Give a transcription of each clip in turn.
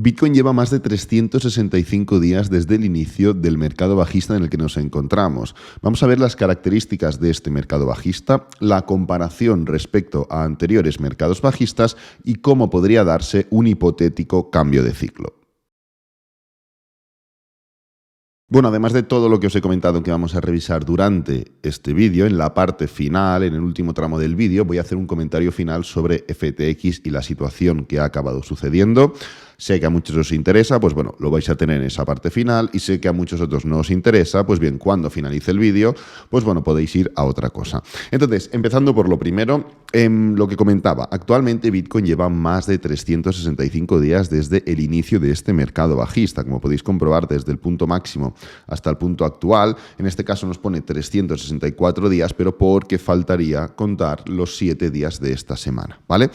Bitcoin lleva más de 365 días desde el inicio del mercado bajista en el que nos encontramos. Vamos a ver las características de este mercado bajista, la comparación respecto a anteriores mercados bajistas y cómo podría darse un hipotético cambio de ciclo. Bueno, además de todo lo que os he comentado que vamos a revisar durante este vídeo, en la parte final, en el último tramo del vídeo, voy a hacer un comentario final sobre FTX y la situación que ha acabado sucediendo. Sé que a muchos os interesa, pues bueno, lo vais a tener en esa parte final, y sé que a muchos otros no os interesa, pues bien, cuando finalice el vídeo, pues bueno, podéis ir a otra cosa. Entonces, empezando por lo primero, lo que comentaba, actualmente Bitcoin lleva más de 365 días desde el inicio de este mercado bajista, como podéis comprobar desde el punto máximo hasta el punto actual. En este caso nos pone 364 días, pero porque faltaría contar los 7 días de esta semana, ¿vale?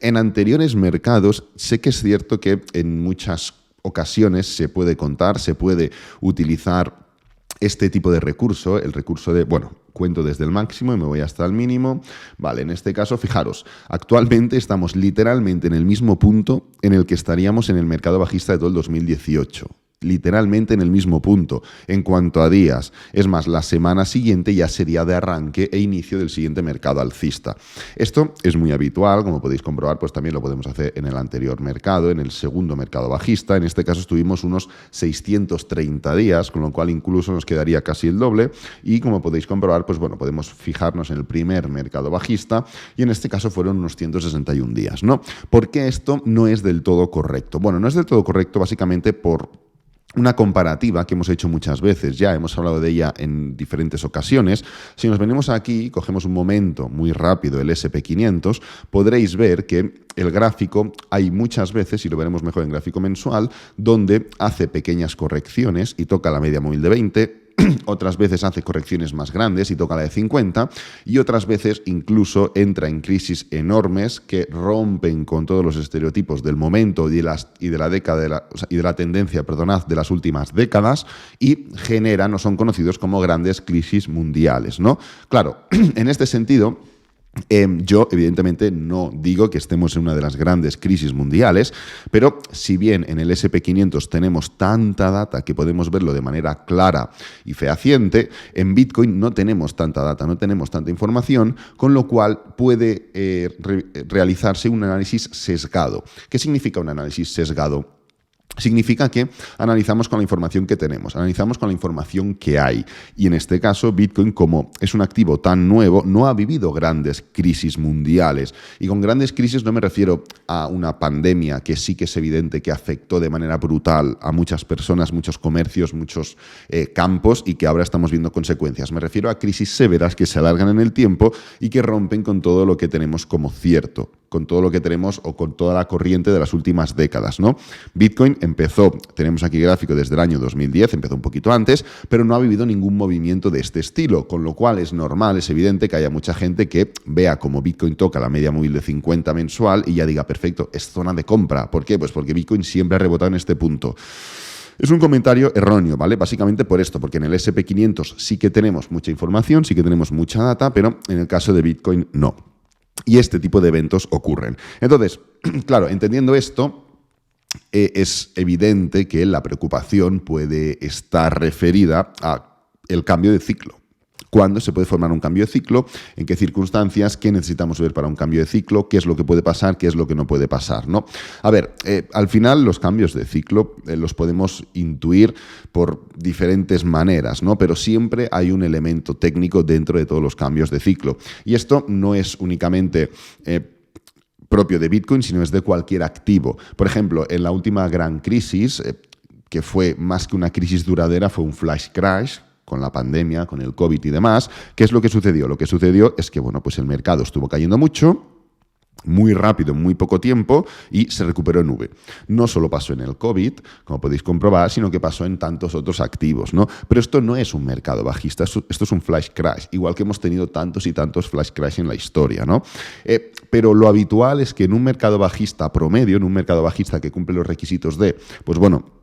En anteriores mercados sé que es cierto que en muchas ocasiones se puede contar, se puede utilizar este tipo de recurso, el recurso de, bueno, cuento desde el máximo y me voy hasta el mínimo. Vale, en este caso, fijaros, actualmente estamos literalmente en el mismo punto en el que estaríamos en el mercado bajista de todo el 2018. Literalmente en el mismo punto en cuanto a días. Es más, la semana siguiente ya sería de arranque e inicio del siguiente mercado alcista. Esto es muy habitual, como podéis comprobar, pues también lo podemos hacer en el anterior mercado, en el segundo mercado bajista. En este caso estuvimos unos 630 días, con lo cual incluso nos quedaría casi el doble. Y como podéis comprobar, pues bueno, podemos fijarnos en el primer mercado bajista y en este caso fueron unos 161 días, ¿no? ¿Por qué esto no es del todo correcto? Bueno, no es del todo correcto básicamente por una comparativa que hemos hecho muchas veces, ya hemos hablado de ella en diferentes ocasiones. Si nos venimos aquí, cogemos un momento muy rápido el SP500, podréis ver que el gráfico hay muchas veces, y lo veremos mejor en gráfico mensual, donde hace pequeñas correcciones y toca la media móvil de 20, otras veces hace correcciones más grandes y toca la de 50, y otras veces incluso entra en crisis enormes que rompen con todos los estereotipos del momento y de la década y de la tendencia, perdonad, de las últimas décadas, y generan o son conocidos como grandes crisis mundiales, ¿no? Claro, en este sentido, yo, evidentemente, no digo que estemos en una de las grandes crisis mundiales, pero si bien en el SP500 tenemos tanta data que podemos verlo de manera clara y fehaciente, en Bitcoin no tenemos tanta data, no tenemos tanta información, con lo cual puede realizarse un análisis sesgado. ¿Qué significa un análisis sesgado? Significa que analizamos con la información que tenemos, analizamos con la información que hay. Y en este caso, Bitcoin, como es un activo tan nuevo, no ha vivido grandes crisis mundiales. Y con grandes crisis no me refiero a una pandemia que sí que es evidente que afectó de manera brutal a muchas personas, muchos comercios, muchos campos, y que ahora estamos viendo consecuencias. Me refiero a crisis severas que se alargan en el tiempo y que rompen con todo lo que tenemos como cierto, con todo lo que tenemos o con toda la corriente de las últimas décadas, ¿no? Bitcoin empezó, tenemos aquí gráfico desde el año 2010, empezó un poquito antes, pero no ha vivido ningún movimiento de este estilo, con lo cual es normal, es evidente que haya mucha gente que vea como Bitcoin toca la media móvil de 50 mensual y ya diga, perfecto, es zona de compra. ¿Por qué? Pues porque Bitcoin siempre ha rebotado en este punto. Es un comentario erróneo, ¿vale? Básicamente por esto, porque en el SP500 sí que tenemos mucha información, sí que tenemos mucha data, pero en el caso de Bitcoin no. Y este tipo de eventos ocurren. Entonces, claro, entendiendo esto, es evidente que la preocupación puede estar referida a el cambio de ciclo. ¿Cuándo se puede formar un cambio de ciclo? ¿En qué circunstancias? ¿Qué necesitamos ver para un cambio de ciclo? ¿Qué es lo que puede pasar? ¿Qué es lo que no puede pasar? ¿No? A ver, al final los cambios de ciclo los podemos intuir por diferentes maneras, ¿no? Pero siempre hay un elemento técnico dentro de todos los cambios de ciclo. Y esto no es únicamente propio de Bitcoin, sino es de cualquier activo. Por ejemplo, en la última gran crisis, que fue más que una crisis duradera, fue un flash crash, con la pandemia, con el COVID y demás. ¿Qué es lo que sucedió? Lo que sucedió es que, bueno, pues el mercado estuvo cayendo mucho, muy rápido, en muy poco tiempo, y se recuperó en V. No solo pasó en el COVID, como podéis comprobar, sino que pasó en tantos otros activos, ¿no? Pero esto no es un mercado bajista, esto es un flash crash, igual que hemos tenido tantos y tantos flash crash en la historia, ¿no? Pero lo habitual es que en un mercado bajista promedio, en un mercado bajista que cumple los requisitos de, pues bueno,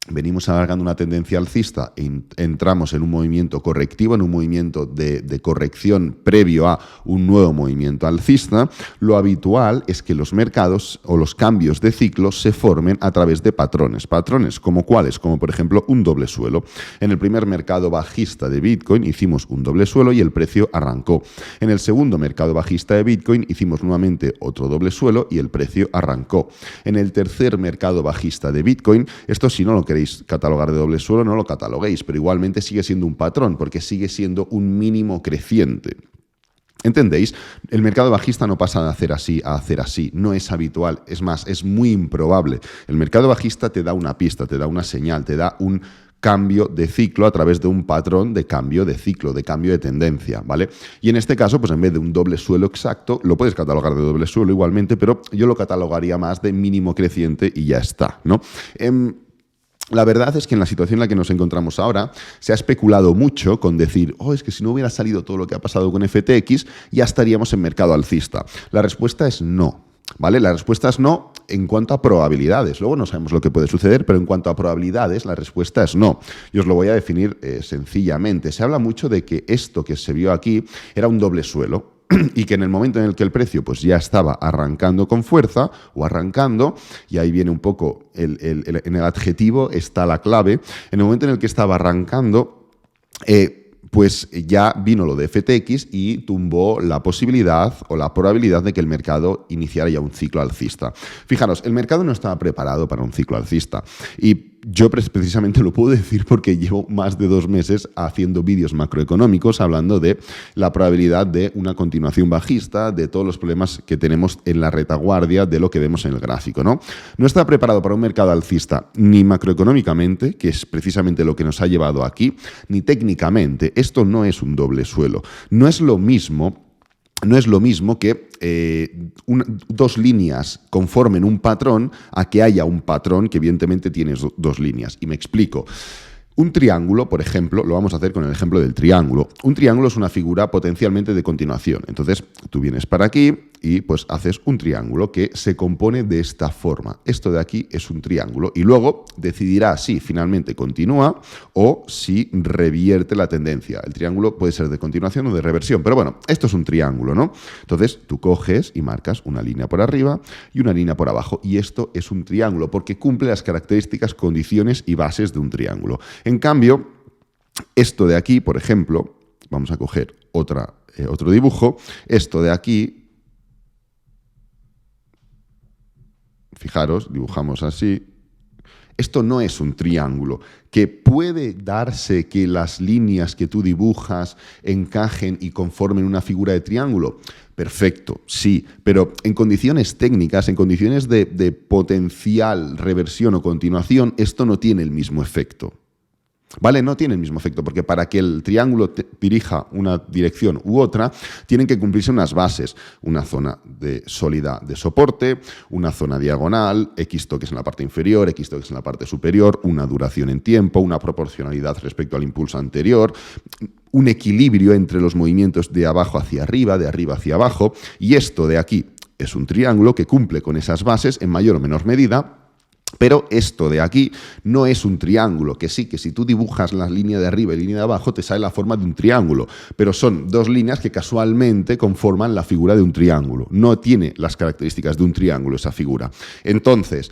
venimos alargando una tendencia alcista e entramos en un movimiento correctivo, en un movimiento de corrección previo a un nuevo movimiento alcista, lo habitual es que los mercados o los cambios de ciclo se formen a través de patrones. ¿Patrones como cuáles? Como por ejemplo un doble suelo. En el primer mercado bajista de Bitcoin hicimos un doble suelo y el precio arrancó. En el segundo mercado bajista de Bitcoin hicimos nuevamente otro doble suelo y el precio arrancó. En el tercer mercado bajista de Bitcoin, esto si no lo queréis catalogar de doble suelo, no lo cataloguéis, pero igualmente sigue siendo un patrón porque sigue siendo un mínimo creciente. ¿Entendéis? El mercado bajista no pasa de hacer así a hacer así, no es habitual, es más, es muy improbable. El mercado bajista te da una pista, te da una señal, te da un cambio de ciclo a través de un patrón de cambio de ciclo, de cambio de tendencia, ¿vale? Y en este caso, pues en vez de un doble suelo exacto, lo puedes catalogar de doble suelo igualmente, pero yo lo catalogaría más de mínimo creciente y ya está, ¿no? La verdad es que en la situación en la que nos encontramos ahora se ha especulado mucho con decir, es que si no hubiera salido todo lo que ha pasado con FTX, ya estaríamos en mercado alcista. La respuesta es no, ¿vale? La respuesta es no en cuanto a probabilidades. Luego no sabemos lo que puede suceder, pero en cuanto a probabilidades, la respuesta es no. Y os lo voy a definir sencillamente. Se habla mucho de que esto que se vio aquí era un doble suelo. Y que en el momento en el que el precio pues ya estaba arrancando con fuerza o arrancando, y ahí viene un poco en el adjetivo está la clave, en el momento en el que estaba arrancando, pues ya vino lo de FTX y tumbó la posibilidad o la probabilidad de que el mercado iniciara ya un ciclo alcista. Fijaros, el mercado no estaba preparado para un ciclo alcista y yo precisamente lo puedo decir porque llevo más de 2 meses haciendo vídeos macroeconómicos hablando de la probabilidad de una continuación bajista, de todos los problemas que tenemos en la retaguardia de lo que vemos en el gráfico, ¿no? No está preparado para un mercado alcista ni macroeconómicamente, que es precisamente lo que nos ha llevado aquí, ni técnicamente. Esto no es un doble suelo. No es lo mismo que dos líneas conformen un patrón a que haya un patrón que evidentemente tiene dos líneas. Y me explico. Un triángulo, por ejemplo, lo vamos a hacer con el ejemplo del triángulo. Un triángulo es una figura potencialmente de continuación. Entonces, tú vienes para aquí y pues haces un triángulo que se compone de esta forma. Esto de aquí es un triángulo y luego decidirá si finalmente continúa o si revierte la tendencia. El triángulo puede ser de continuación o de reversión, pero bueno, esto es un triángulo, ¿no? Entonces, tú coges y marcas una línea por arriba y una línea por abajo y esto es un triángulo porque cumple las características, condiciones y bases de un triángulo. En cambio, esto de aquí, por ejemplo, vamos a coger otro dibujo, esto de aquí, fijaros, dibujamos así. Esto no es un triángulo, que puede darse que las líneas que tú dibujas encajen y conformen una figura de triángulo. Perfecto, sí, pero en condiciones técnicas, en condiciones de potencial reversión o continuación, esto no tiene el mismo efecto. ¿Vale? No tiene el mismo efecto, porque para que el triángulo dirija una dirección u otra, tienen que cumplirse unas bases. Una zona sólida de soporte, una zona diagonal, X toques en la parte inferior, X toques en la parte superior, una duración en tiempo, una proporcionalidad respecto al impulso anterior, un equilibrio entre los movimientos de abajo hacia arriba, de arriba hacia abajo, y esto de aquí es un triángulo que cumple con esas bases en mayor o menor medida. Pero esto de aquí no es un triángulo, que sí, que si tú dibujas la línea de arriba y la línea de abajo te sale la forma de un triángulo, pero son dos líneas que casualmente conforman la figura de un triángulo. No tiene las características de un triángulo esa figura. Entonces,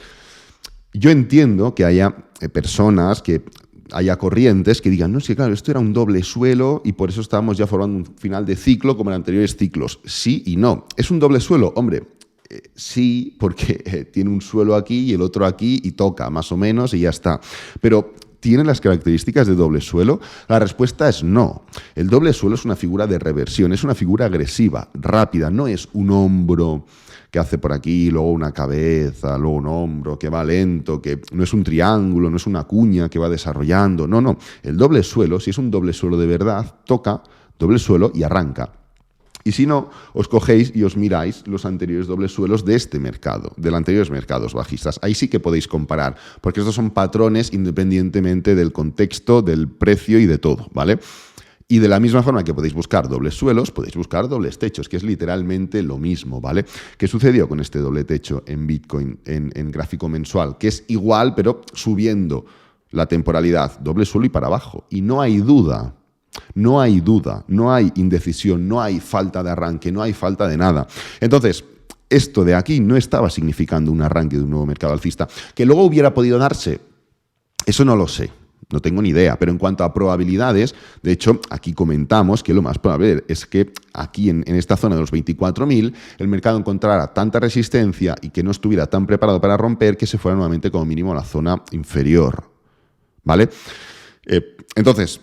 yo entiendo que haya personas que haya corrientes que digan, no, es que claro, esto era un doble suelo y por eso estábamos ya formando un final de ciclo como en anteriores ciclos. Sí y no. ¿Es un doble suelo? Hombre, sí, porque tiene un suelo aquí y el otro aquí y toca más o menos y ya está. Pero ¿tiene las características de doble suelo? La respuesta es no. El doble suelo es una figura de reversión, es una figura agresiva, rápida, no es un hombro que hace por aquí, luego una cabeza, luego un hombro que va lento, que no es un triángulo, no es una cuña que va desarrollando. No, no. El doble suelo, si es un doble suelo de verdad, toca doble suelo y arranca. Y si no, os cogéis y os miráis los anteriores dobles suelos de este mercado, de los anteriores mercados bajistas. Ahí sí que podéis comparar, porque estos son patrones independientemente del contexto, del precio y de todo, ¿vale? Y de la misma forma que podéis buscar dobles suelos, podéis buscar dobles techos, que es literalmente lo mismo, ¿vale? ¿Qué sucedió con este doble techo en Bitcoin en gráfico mensual? Que es igual, pero subiendo la temporalidad, doble suelo y para abajo. Y no hay duda, no hay duda, no hay indecisión, no hay falta de arranque, no hay falta de nada. Entonces, esto de aquí no estaba significando un arranque de un nuevo mercado alcista. ¿Que luego hubiera podido darse? Eso no lo sé. No tengo ni idea, pero en cuanto a probabilidades, de hecho, aquí comentamos que lo más probable es que aquí en esta zona de los 24.000 el mercado encontrara tanta resistencia y que no estuviera tan preparado para romper que se fuera nuevamente como mínimo a la zona inferior, ¿vale? Entonces,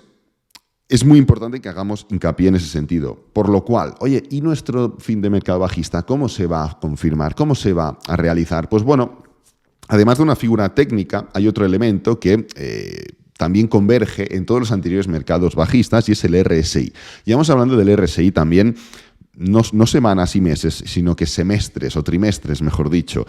es muy importante que hagamos hincapié en ese sentido. Por lo cual, oye, ¿y nuestro fin de mercado bajista cómo se va a confirmar? ¿Cómo se va a realizar? Pues bueno, además de una figura técnica, hay otro elemento que también converge en todos los anteriores mercados bajistas y es el RSI. Llevamos hablando del RSI también no semanas y meses, sino que semestres o trimestres, mejor dicho.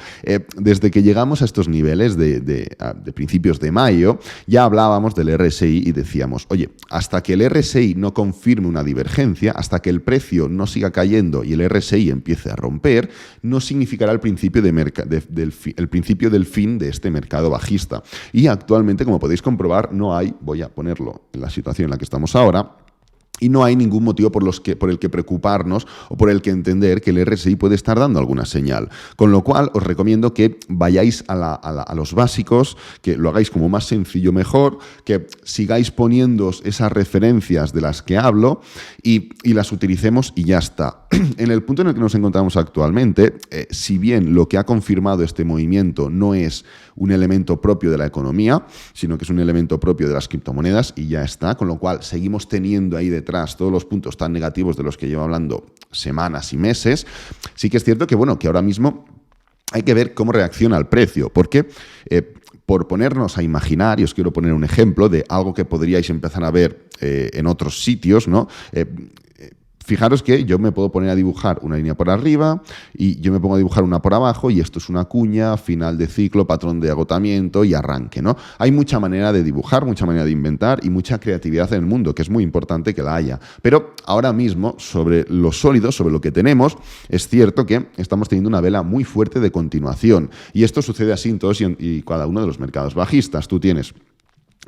Desde que llegamos a estos niveles de principios de mayo, ya hablábamos del RSI y decíamos, oye, hasta que el RSI no confirme una divergencia, hasta que el precio no siga cayendo y el RSI empiece a romper, no significará el principio, el principio del fin de este mercado bajista. Y actualmente, como podéis comprobar, no hay, voy a ponerlo en la situación en la que estamos ahora, y no hay ningún motivo por el que preocuparnos o por el que entender que el RSI puede estar dando alguna señal. Con lo cual, os recomiendo que vayáis a los básicos, que lo hagáis como más sencillo mejor, que sigáis poniéndoos esas referencias de las que hablo y las utilicemos y ya está. En el punto en el que nos encontramos actualmente, si bien lo que ha confirmado este movimiento no es un elemento propio de la economía, sino que es un elemento propio de las criptomonedas y ya está, con lo cual seguimos teniendo ahí detrás todos los puntos tan negativos de los que llevo hablando semanas y meses. Sí que es cierto que, bueno, que ahora mismo hay que ver cómo reacciona el precio, porque por ponernos a imaginar, y os quiero poner un ejemplo de algo que podríais empezar a ver en otros sitios, ¿no? Fijaros que yo me puedo poner a dibujar una línea por arriba y yo me pongo a dibujar una por abajo y esto es una cuña, final de ciclo, patrón de agotamiento y arranque, ¿no? Hay mucha manera de dibujar, mucha manera de inventar y mucha creatividad en el mundo, que es muy importante que la haya. Pero ahora mismo, sobre lo sólido, sobre lo que tenemos, es cierto que estamos teniendo una vela muy fuerte de continuación. Y esto sucede así en todos y cada uno de los mercados bajistas. Tú tienes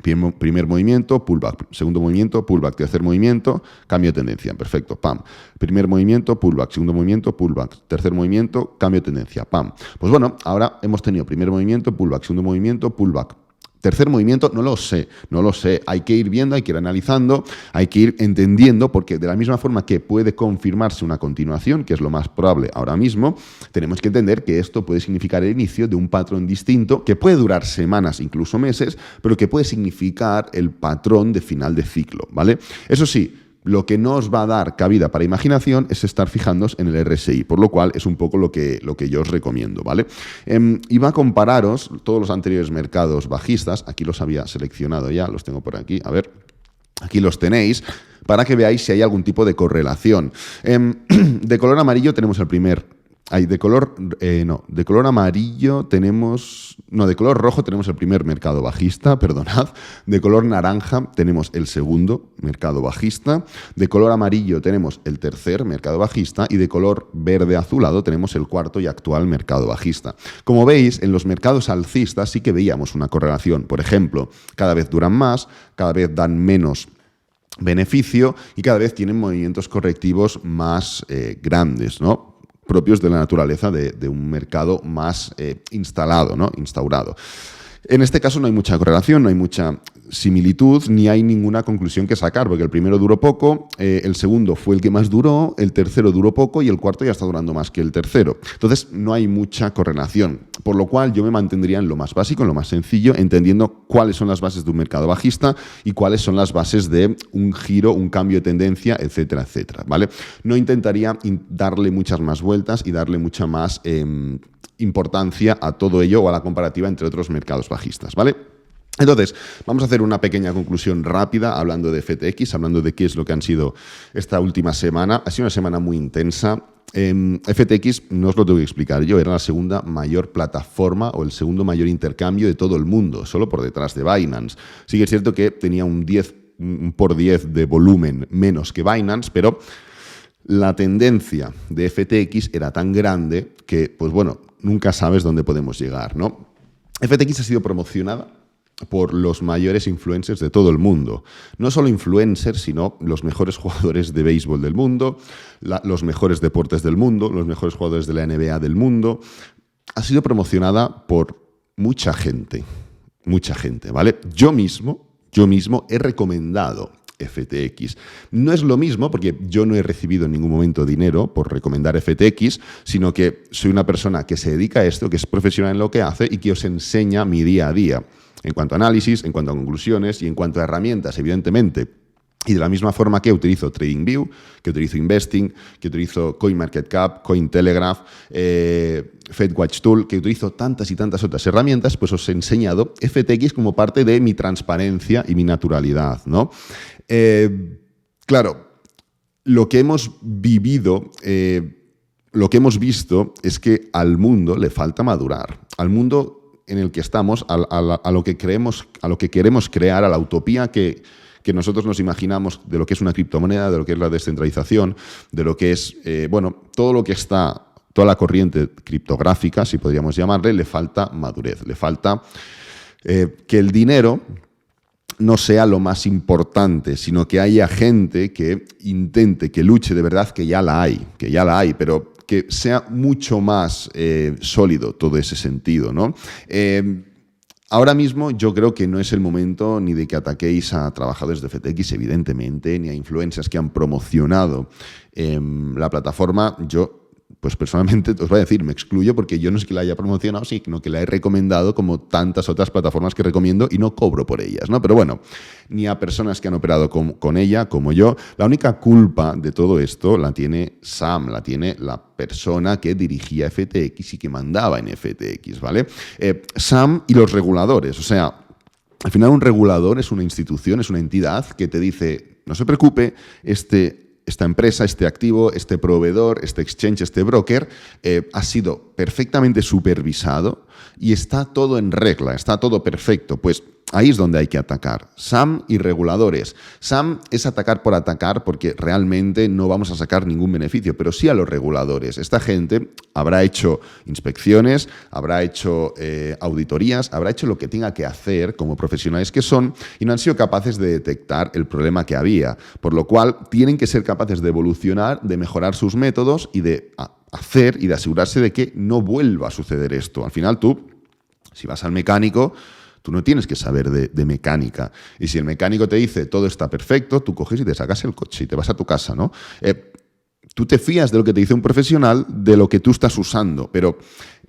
primer movimiento, pullback. Segundo movimiento, pullback. Tercer movimiento, cambio de tendencia. Perfecto, pam. Primer movimiento, pullback. Segundo movimiento, pullback. Tercer movimiento, cambio de tendencia, pam. Pues bueno, ahora hemos tenido primer movimiento, pullback. Segundo movimiento, pullback. Tercer movimiento, no lo sé. Hay que ir viendo, hay que ir analizando, hay que ir entendiendo, porque de la misma forma que puede confirmarse una continuación, que es lo más probable ahora mismo, tenemos que entender que esto puede significar el inicio de un patrón distinto, que puede durar semanas, incluso meses, pero que puede significar el patrón de final de ciclo, ¿vale? Eso sí, lo que no os va a dar cabida para imaginación es estar fijándoos en el RSI, por lo cual es un poco lo que yo os recomiendo, ¿vale? Iba a compararos todos los anteriores mercados bajistas, aquí los había seleccionado ya, los tengo por aquí, a ver, aquí los tenéis, para que veáis si hay algún tipo de correlación. De color amarillo tenemos el primer... de color amarillo tenemos... No, de color rojo tenemos el primer mercado bajista, perdonad. De color naranja tenemos el segundo mercado bajista. De color amarillo tenemos el tercer mercado bajista. Y de color verde azulado tenemos el cuarto y actual mercado bajista. Como veis, en los mercados alcistas sí que veíamos una correlación. Por ejemplo, cada vez duran más, cada vez dan menos beneficio y cada vez tienen movimientos correctivos más grandes, ¿no? Propios de la naturaleza de un mercado más instalado, ¿no? Instaurado. En este caso no hay mucha correlación, no hay mucha similitud, ni hay ninguna conclusión que sacar, porque el primero duró poco, el segundo fue el que más duró, el tercero duró poco y el cuarto ya está durando más que el tercero. Entonces no hay mucha correlación, por lo cual yo me mantendría en lo más básico, en lo más sencillo, entendiendo cuáles son las bases de un mercado bajista y cuáles son las bases de un giro, un cambio de tendencia, etcétera, etcétera, ¿vale? No intentaría darle muchas más vueltas y darle mucha más importancia a todo ello o a la comparativa entre otros mercados bajistas, ¿vale? Entonces, vamos a hacer una pequeña conclusión rápida hablando de FTX, hablando de qué es lo que han sido esta última semana. Ha sido una semana muy intensa. FTX, no os lo tengo que explicar yo, era la segunda mayor plataforma o el segundo mayor intercambio de todo el mundo, solo por detrás de Binance. Sí que es cierto que tenía un 10 de volumen menos que Binance, pero la tendencia de FTX era tan grande que, pues bueno, nunca sabes dónde podemos llegar, ¿no? FTX ha sido promocionada por los mayores influencers de todo el mundo. No solo influencers, sino los mejores jugadores de béisbol del mundo, los mejores deportes del mundo, los mejores jugadores de la NBA del mundo. Ha sido promocionada por mucha gente, ¿vale? Yo mismo he recomendado FTX. No es lo mismo porque yo no he recibido en ningún momento dinero por recomendar FTX, sino que soy una persona que se dedica a esto, que es profesional en lo que hace y que os enseña mi día a día en cuanto a análisis, en cuanto a conclusiones y en cuanto a herramientas, evidentemente. Y de la misma forma que utilizo TradingView, que utilizo Investing, que utilizo CoinMarketCap, Cointelegraph, FedWatch Tool, que utilizo tantas y tantas otras herramientas, pues os he enseñado FTX como parte de mi transparencia y mi naturalidad, ¿no? Claro, lo que hemos vivido, lo que hemos visto es que al mundo le falta madurar. Al mundo en el que estamos, a lo que creemos, a lo que queremos crear, a la utopía que nosotros nos imaginamos de lo que es una criptomoneda, de lo que es la descentralización, de lo que es, todo lo que está, toda la corriente criptográfica, si podríamos llamarle, le falta madurez, le falta que el dinero no sea lo más importante, sino que haya gente que intente, que luche de verdad, que ya la hay, pero que sea mucho más sólido todo ese sentido, ¿no? Ahora mismo yo creo que no es el momento ni de que ataquéis a trabajadores de FTX, evidentemente, ni a influencers que han promocionado la plataforma. Yo, pues personalmente, os voy a decir, me excluyo porque yo no es que la haya promocionado, sino que la he recomendado como tantas otras plataformas que recomiendo y no cobro por ellas, ¿no? Pero bueno, ni a personas que han operado con ella, como yo. La única culpa de todo esto la tiene Sam, la tiene la persona que dirigía FTX y que mandaba en FTX, ¿vale? Sam y los reguladores, o sea, al final un regulador es una institución, es una entidad que te dice, no se preocupe, esta empresa, este activo, este proveedor, este exchange, este broker, ha sido perfectamente supervisado y está todo en regla, está todo perfecto. Pues ahí es donde hay que atacar. SAM y reguladores. SAM es atacar por atacar porque realmente no vamos a sacar ningún beneficio, pero sí a los reguladores. Esta gente habrá hecho inspecciones, habrá hecho auditorías, habrá hecho lo que tenga que hacer como profesionales que son y no han sido capaces de detectar el problema que había. Por lo cual tienen que ser capaces de evolucionar, de mejorar sus métodos y de hacer y de asegurarse de que no vuelva a suceder esto. Al final tú, si vas al mecánico, tú no tienes que saber de mecánica. Y si el mecánico te dice todo está perfecto, tú coges y te sacas el coche y te vas a tu casa, ¿no? Tú te fías de lo que te dice un profesional, de lo que tú estás usando, pero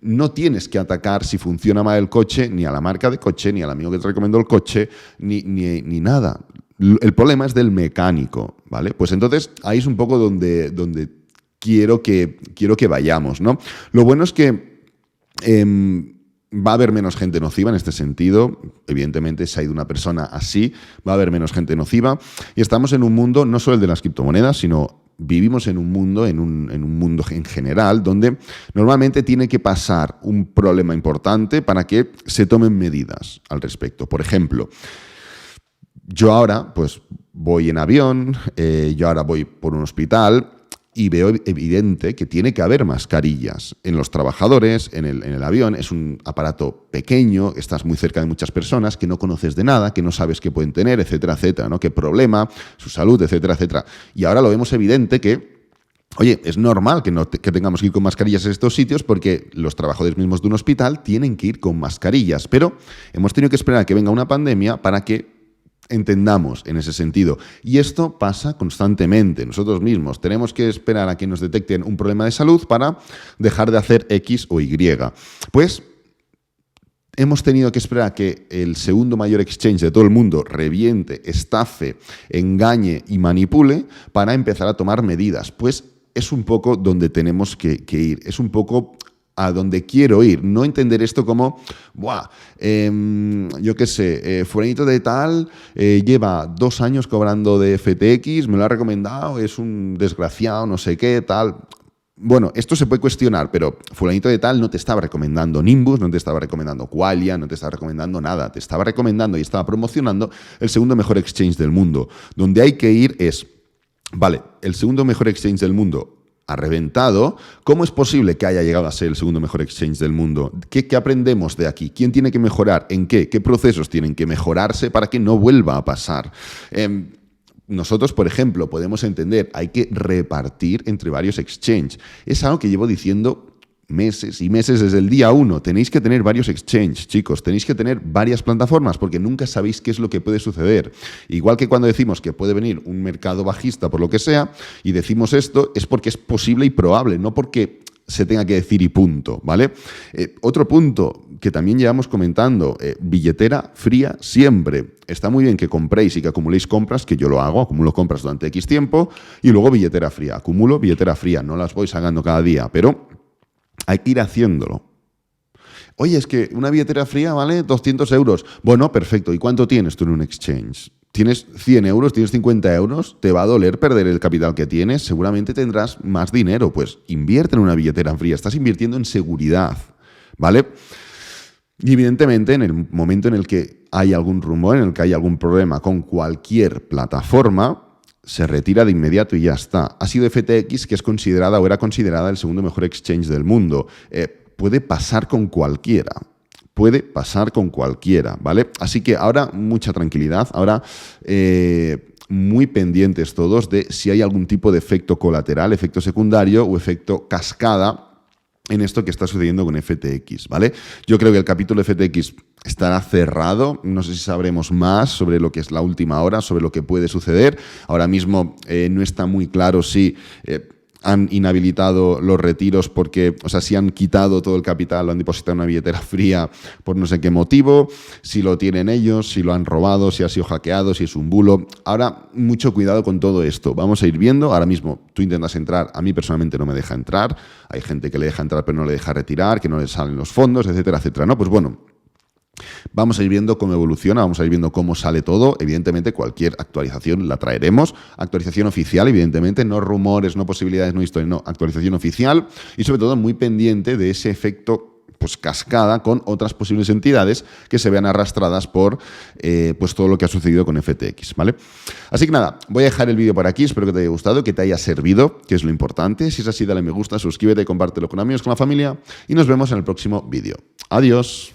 no tienes que atacar si funciona mal el coche, ni a la marca de coche, ni al amigo que te recomendó el coche, ni nada. El problema es del mecánico, ¿vale? Pues entonces ahí es un poco donde quiero que vayamos, ¿no? Lo bueno es que va a haber menos gente nociva en este sentido. Evidentemente, si ha ido una persona así, va a haber menos gente nociva. Y estamos en un mundo, no solo el de las criptomonedas, sino vivimos en un mundo, en un mundo en general, donde normalmente tiene que pasar un problema importante para que se tomen medidas al respecto. Por ejemplo, yo ahora pues voy en avión, yo ahora voy por un hospital y veo evidente que tiene que haber mascarillas en los trabajadores, en el avión. Es un aparato pequeño, estás muy cerca de muchas personas que no conoces de nada, que no sabes qué pueden tener, etcétera, etcétera, ¿no? Qué problema, su salud, etcétera, etcétera. Y ahora lo vemos evidente que, oye, es normal que tengamos que ir con mascarillas en estos sitios porque los trabajadores mismos de un hospital tienen que ir con mascarillas. Pero hemos tenido que esperar a que venga una pandemia para que entendamos en ese sentido. Y esto pasa constantemente. Nosotros mismos tenemos que esperar a que nos detecten un problema de salud para dejar de hacer X o Y. Pues hemos tenido que esperar a que el segundo mayor exchange de todo el mundo reviente, estafe, engañe y manipule para empezar a tomar medidas. Pues es un poco donde tenemos que ir. Es un poco a donde quiero ir. No entender esto como, yo qué sé, fulanito de tal lleva 2 años cobrando de FTX, me lo ha recomendado, es un desgraciado, no sé qué, tal. Bueno, esto se puede cuestionar, pero fulanito de tal no te estaba recomendando Nimbus, no te estaba recomendando Qualia, no te estaba recomendando nada. Te estaba recomendando y estaba promocionando el segundo mejor exchange del mundo. Donde hay que ir es, vale, el segundo mejor exchange del mundo ha reventado. ¿Cómo es posible que haya llegado a ser el segundo mejor exchange del mundo? ¿Qué aprendemos de aquí? ¿Quién tiene que mejorar? ¿En qué? ¿Qué procesos tienen que mejorarse para que no vuelva a pasar? Nosotros, por ejemplo, podemos entender, hay que repartir entre varios exchanges. Es algo que llevo diciendo meses y meses desde el día 1. Tenéis que tener varios exchanges, chicos. Tenéis que tener varias plataformas porque nunca sabéis qué es lo que puede suceder. Igual que cuando decimos que puede venir un mercado bajista por lo que sea y decimos esto, es porque es posible y probable, no porque se tenga que decir y punto, ¿vale? Otro punto que también llevamos comentando, billetera fría siempre. Está muy bien que compréis y que acumuléis compras, que yo lo hago, acumulo compras durante X tiempo y luego billetera fría. Acumulo billetera fría, no las voy sacando cada día, pero hay que ir haciéndolo. Oye, es que una billetera fría vale 200 euros. Bueno, perfecto. ¿Y cuánto tienes tú en un exchange? ¿Tienes 100 euros? ¿Tienes 50 euros? ¿Te va a doler perder el capital que tienes? Seguramente tendrás más dinero. Pues invierte en una billetera fría. Estás invirtiendo en seguridad, ¿vale? Y evidentemente, en el momento en el que hay algún rumor, en el que hay algún problema con cualquier plataforma, se retira de inmediato y ya está. Ha sido FTX, que es considerada o era considerada el segundo mejor exchange del mundo. Puede pasar con cualquiera. Puede pasar con cualquiera, ¿vale? Así que ahora mucha tranquilidad. Ahora muy pendientes todos de si hay algún tipo de efecto colateral, efecto secundario o efecto cascada en esto que está sucediendo con FTX, ¿vale? Yo creo que el capítulo de FTX estará cerrado. No sé si sabremos más sobre lo que es la última hora, sobre lo que puede suceder. Ahora mismo no está muy claro si han inhabilitado los retiros porque, o sea, si han quitado todo el capital, lo han depositado en una billetera fría por no sé qué motivo, si lo tienen ellos, si lo han robado, si ha sido hackeado, si es un bulo. Ahora, mucho cuidado con todo esto. Vamos a ir viendo. Ahora mismo tú intentas entrar, a mí personalmente no me deja entrar. Hay gente que le deja entrar pero no le deja retirar, que no le salen los fondos, etcétera, etcétera. No, pues bueno. Vamos a ir viendo cómo evoluciona, vamos a ir viendo cómo sale todo. Evidentemente, cualquier actualización la traeremos. Actualización oficial, evidentemente, no rumores, no posibilidades, no historia, no, actualización oficial. Y sobre todo, muy pendiente de ese efecto pues cascada con otras posibles entidades que se vean arrastradas por pues todo lo que ha sucedido con FTX, ¿vale? Así que nada, voy a dejar el vídeo por aquí, espero que te haya gustado, que te haya servido, que es lo importante. Si es así, dale me gusta, suscríbete, compártelo con amigos, con la familia y nos vemos en el próximo vídeo. Adiós.